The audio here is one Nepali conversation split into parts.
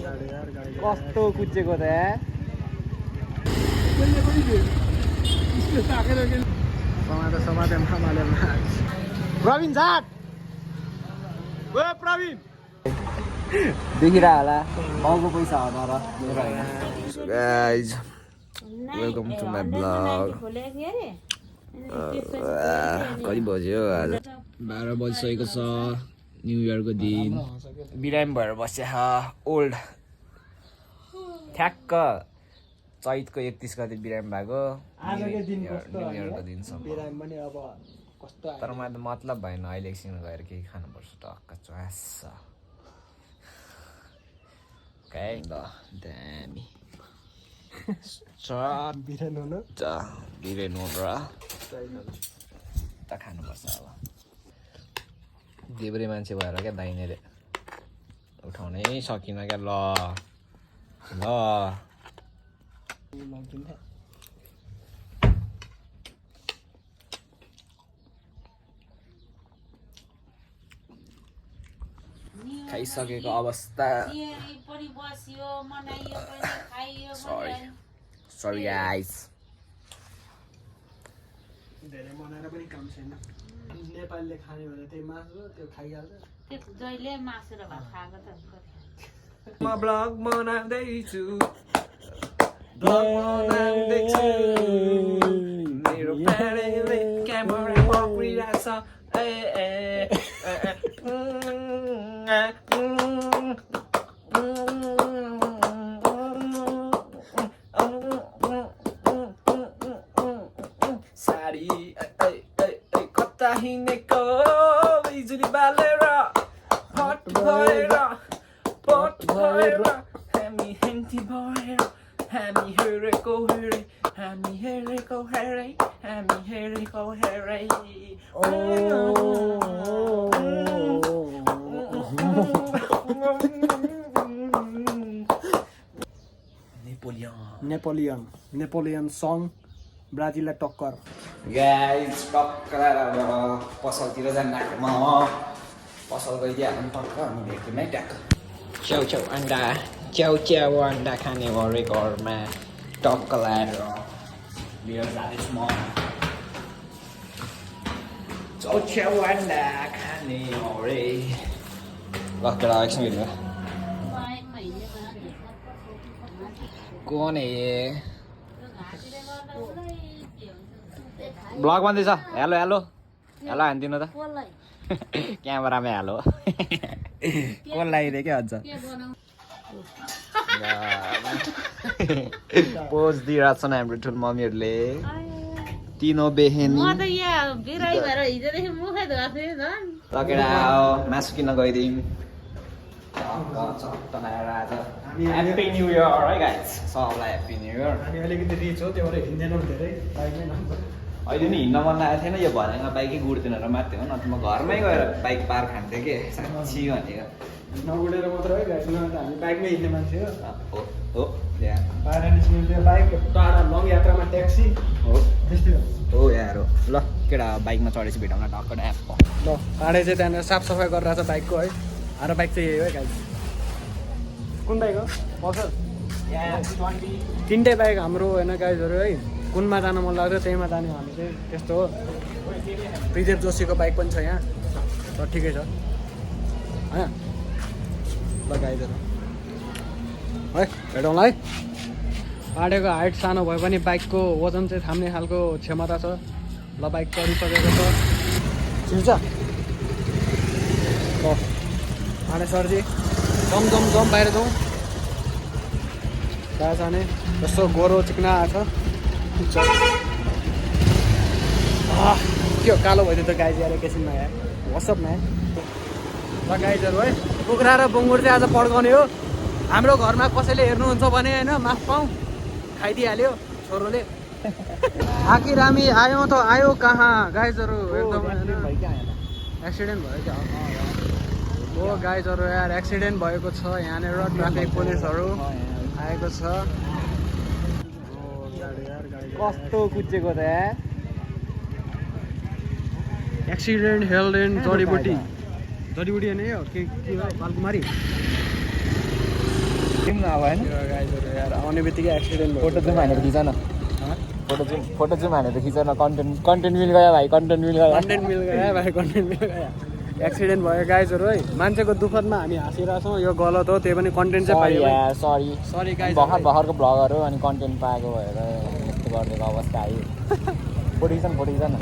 कस्तो कुचेको त समाते मामाले प्रवीण झाट ओ प्रवीण देखिरह होला बाउको पैसा हो तर मेरो हैन guys welcome to my blog कति बज्यो आज 12 बजिसकेको छ न्यु इयरको दिन बिरामी भएर बस्या ओल्ड ठ्याक्क चैतको 31 गते बिरामी भएको आजको दिन कस्तो न्यु इयरको दिनसम्म बिरामी पनि अब कस्तो तर मलाई त मतलब भएन अहिले एकछिन गएर केही खानुपर्छ टक्क च्वास ओके ल दामी बिरामी हुनु बिरामी हुनु र त खानुपर्छ अब देब्रे मान्छे भएर क्या दाइनेले उठाउनै सकिन क्या ल खाइसकेको अवस्था सरी गाइस धेरै मनाएर पनि काम छैन नेपालीले खाने भने त्यही मासु त्यो खाइहाल्छ त्यो जहिले मासु र भात खाएको त म ब्लग बनाउँदैछु मेरो प्यारेले क्यामेरा पक्रिरहेछ साडी कता हिँडेको बिजुली बालेर हट भएर पट भएर हामी हेन्ती भएर हामी हेरेको हेरे हामी हेरेको हेरे हामी हेरेको हेरे नेपोलियन सङ ब्राजिललाई टक्कर गाइस टक्कर अब पसलतिर जान आएको म पसल गइदिहाल्नु टक्क अनि भेट्दैमै ट्याक्क च्याउ अन्डा खाने भरे घरमा टक्क लाएर लिएर जाँदैछु म च्याउ अन्डा खाने भरे ल केटा एकछिन भेट्नु कौन है ये ब्लग बन्दैछ हेलो हान्दिनु त क्यामेरामै हेलो कसलाई रे क्या अझ पोज दिइरहेको छन् हाम्रो ठुलो मम्मीहरूले तिनो बेहेनी केटा मासु किन्न गइदिउँ ह्याप्पी न्यु इयर है गाइस सबलाई ह्याप्पी न्यु इयर हामी अलिकति रिच हो त्यो भएर हिँड्दैनौँ धेरै बाइकमै अहिले नि हिँड्न मन लागेको थिएन यो भनेको बाइकै गुड्दैन र मात्रै हो न त म घरमै गएर बाइक पार खान्थेँ कि साँच्ची भनेको नगुडेर मात्र है गाइस हामी बाइकमै हिँड्ने मान्छे हो बाहिर निस्किन्थ्यो बाइक टाढा लङ यात्रामा ट्याक्सी हो त्यस्तै हो यार हो ल केटा बाइकमा चढेपछि भेटौँ न टक्क एप ल टाढै चाहिँ त्यहाँनिर साफसफाइ गरिरहेको छ बाइकको है हाम्रो बाइक चाहिँ यही हो गाइस कुन बाइक हो पल्सर तिनटै बाइक हाम्रो होइन गाइजहरू है कुनमा जान मन लाग्छ त्यहीमा जाने हामी चाहिँ त्यस्तो हो त्रिदेव जोशीको बाइक पनि छ यहाँ र ठिकै छ होइन ल गाइजहरू है भेटौँला है पाडेको हाइट सानो भए पनि बाइकको वजन चाहिँ थाम्ने खालको क्षमता छ ल बाइक चढिसकेको छ चिन्छ पाडे सरजी जम बाहिर जाउँ कहाँ जाने जस्तो गोरो चिक्ना आएको छ के हो कालो भइदियो त गाइज यार एकैछिनमा यार वाट्सएपमा ल गाइजहरू है कुखुरा र बुङ्गुर चाहिँ आज पड्काउने हो हाम्रो घरमा कसैले हेर्नुहुन्छ भने होइन माफ पाऊँ खाइदिइहाल्यो छोरोले आखिर हामी आयौँ त आयो कहाँ गाइजहरू एकदम एक्सिडेन्ट भयो क्या हो गाइजहरू यार एक्सिडेन्ट भएको छ यहाँनिर ट्राफिक पुलिसहरू आएको छ कस्तो कुचेको त यार एक्सिडेन्ट हेल्ड एन्ड जडीबुटी होइन यो के हो बालकुमारी न अब होइन गाइजहरु यार आउने बित्तिकै एक्सिडेन्ट भयो फोटो जुम हानेर खिच न फोटो जुम हानेर खिच न कन्टेन्ट मिल गयो भाइ कन्टेन्ट मिल गयो भाइ कन्टेन्ट मिल गयो एक्सिडेन्ट भयो गाइजहरु है मान्छेको दुःखमा हामी हाँसिरहेछौँ यो गलत हो त्यही पनि कन्टेन्ट चाहिँ पाइयो सरी गाइज भर्खरको भ्लगहरू अनि कन्टेन्ट पाएको भएर यस्तो गरिदिएको अवस्था आयो फोटो खिच न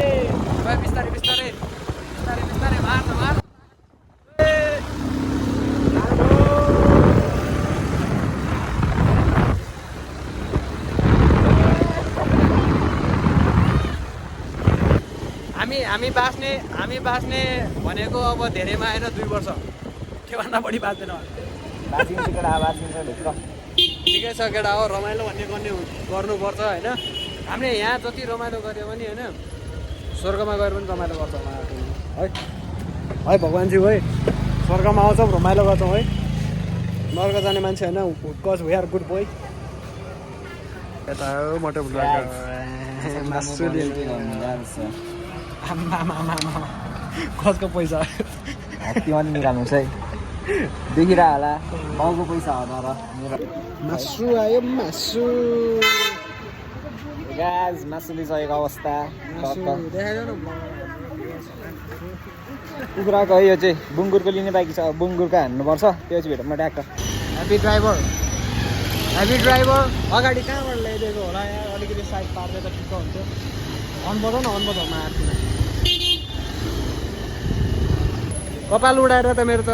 बिस्तारै बिस्तारै मार हामी बाँच्ने भनेको अब धेरैमा आएर 2 वर्ष त्योभन्दा बढी बाँच्दैन ठिकै छ केटा हो रमाइलो भन्ने गर्नुपर्छ होइन हामीले यहाँ जति रमाइलो गऱ्यो भने होइन स्वर्गमा गएर पनि रमाइलो गर्छ है है भगवान्जी है स्वर्गमा आउँछौँ रमाइलो गर्छौँ है नर्क जाने मान्छे होइन cause we are good boy यता हो मटर मासु कसको पैसा हत्तीमा नि निकाल्नु है देखिरह होला बाउको पैसा होला र मासु आयो मासु गाज मासु लिइसकेको अवस्था कुखुराको है यो चाहिँ बुङ्गुरको लिने बाँकी छ बुङ्गुरको हान्नुपर्छ त्यो चाहिँ भेटौँ न ट्याक्क हेभी ड्राइभर अगाडि कहाँबाट ल्याइदिएको होला यार अलिकति साइड पार्दै त ठिक हुन्थ्यो अन बजाउमा आएको कपाल उडाएर त मेरो त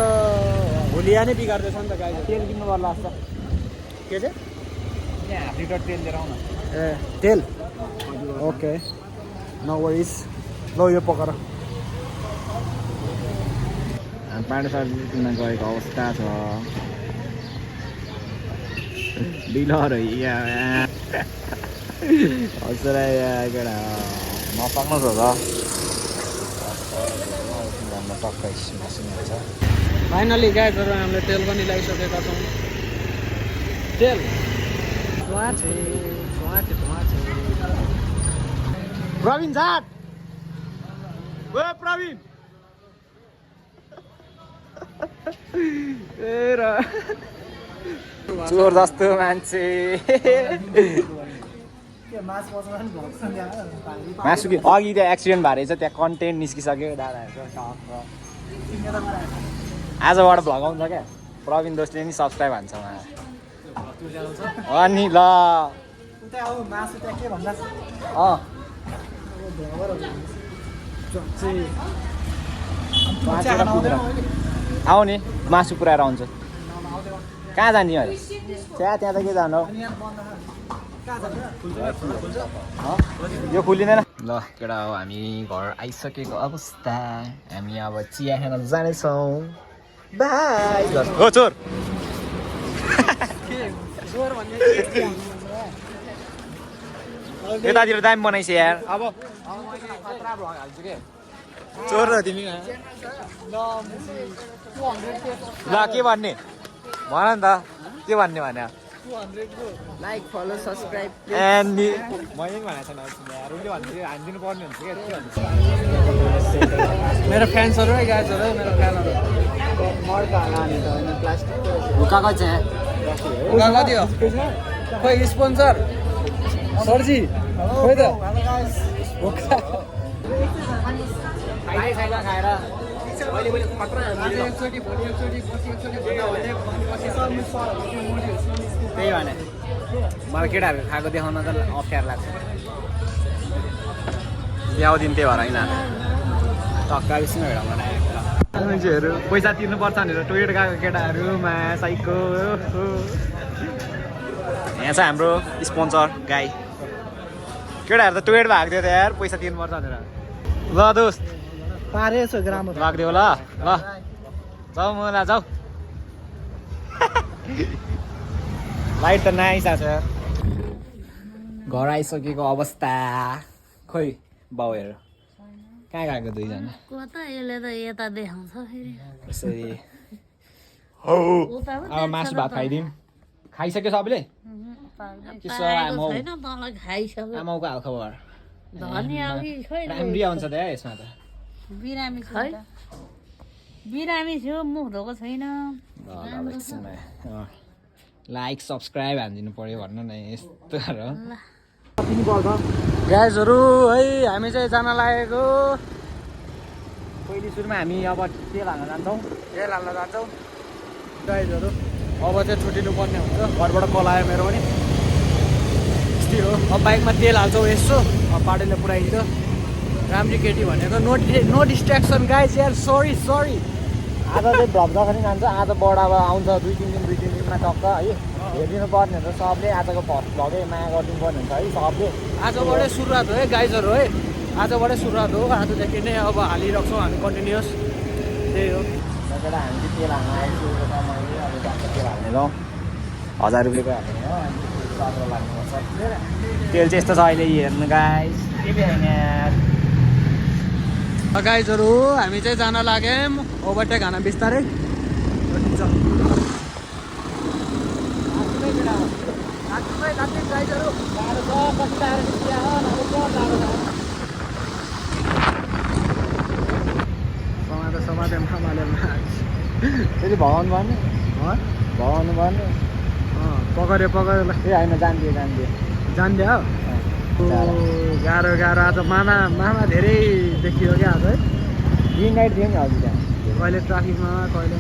होलिया नै बिगार्दैछ नि त गाई तेल किन्नु पर्ला जस्तो के चाहिँ यहाँ हाफ लिटर तेल लिएर आउन ए तेल ओके नो वरिज ल यो पकाएर पाँडसाल किन्न गएको अवस्था छ डिलर हसरा केटा नपाउनुहोस् होला टक्कै मसिनो हुन्छ फाइनली गाइजहरु हामीले तेल पनि ल्याइसकेका छौँ तेल प्रवीण झाट ओ प्रवीण चोर जस्तो मान्छे मासु कि अघि त्यहाँ एक्सिडेन्ट भएर चाहिँ त्यहाँ कन्टेन्ट निस्किसक्यो दादाहरूको आजबाट भ्लग आउँछ क्या प्रवीण दोस्टले नि सब्सक्राइब हान्छ उहाँ अनि ल आऊ नि मासु पुऱ्याएर आउँछु कहाँ जाने अहिले त्यहाँ त के जानु यो खुलिँदैन ल केटा हो हामी घर आइसकेको अवस्था हामी अब चिया खान जानेछौँ बाई हो चोर यतातिर दामी बनाइस यार अब चोर र तिमी ल के भन्ने भन नि त के भन्ने भने लाइक फलो सब्सक्राइब एन्ड मैले पनि भनेको छैन उसले भन्दै हानिदिनु पर्ने हुन्छ क्या मेरो फ्यान्सहरू है गाइजहरु है मेरो फ्यानहरू हुक्का कति हो खोइ स्पोन्सर सरजी खोइ त हुक्का खाएर त्यही भने मलाई केटाहरू खाएको देखाउन त अप्ठ्यारो लाग्छ ल्याउँदिन त्यही भएर होइन टक्का बेसी भेडा बनाएको मान्छेहरू पैसा तिर्नुपर्छ भनेर टोयलेट गएको केटाहरूमा साइको यहाँ छ हाम्रो स्पोन्सर गाई केटाहरू त टोयलेट भएको थियो त यार पैसा तिर्नुपर्छ भनेर ल दोस्त पारेछ ग्राम राखिदियो ल जाऊ मलाई जाऊ लाइट त नआइसकेको छ घर आइसकेको अवस्था खोइ बाउहरू कहाँ गएको दुईजना कता यसले त यता देखाउँछ फेरि यसरी अब मासु भात खाइदिउँ खाइसक्यो सबैले छैन तँलाई खाइसक्यो आमाउको हाल खबर धनी अघि खोइ राम्री आउँछ त यसमा त बिरामी छ बिरामी थियो मुख धोएको छैन लाइक सब्सक्राइब हानिदिनु पऱ्यो भन्नु न यस्तो गाइजहरू है हामी चाहिँ जान लागेको पहिले सुरुमा हामी अब तेल हाल्न जान्छौँ गाइजहरू अब चाहिँ छुट्टिनु पर्ने हुन्छ घरबाट कल आयो मेरो पनि यस्तै हो अब बाइकमा तेल हाल्छौँ यसो अब पार्टीले पुऱ्याइन्छ राम्री केटी भनेको नो डिस्ट्र्याक्सन गाइज यार सरी आज चाहिँ भ्लग जखनी जान्छ आजबाट अब आउँछ 2-3 दिनमा टक्क है हेरिदिनु पर्ने हुन्छ सबले आजको भ्लगै माया गरिदिनु पर्ने हुन्छ है सबले आजबाटै सुरुवात हो है गाइजहरू है आजबाटै सुरुवात हो आजदेखि नै अब हालिरहेको हामी कन्टिन्युस त्यही हो त्यहाँबाट हामी चाहिँ तेल हाल्न आइसकेको छ मैले अब जान्छ तेल हाल्ने गाउँ 1000 रुपियाँको हाल्ने हो अनि 17 लाग्नुपर्छ तेल चाहिँ यस्तो छ अहिले हेर्नु गाइस के छैन गाइजहरू हामी चाहिँ जान लाग्यौँ ओभरटेक हान बिस्तारै फेरि भगाउनु पर्ने पकड्यो ए होइन जान्दियो हो गाह्रो आज मामा धेरै देखियो क्या आज है ग्रिन लाइट दियो नि हजुर त्यहाँ कहिले ट्राफिकमा कहिले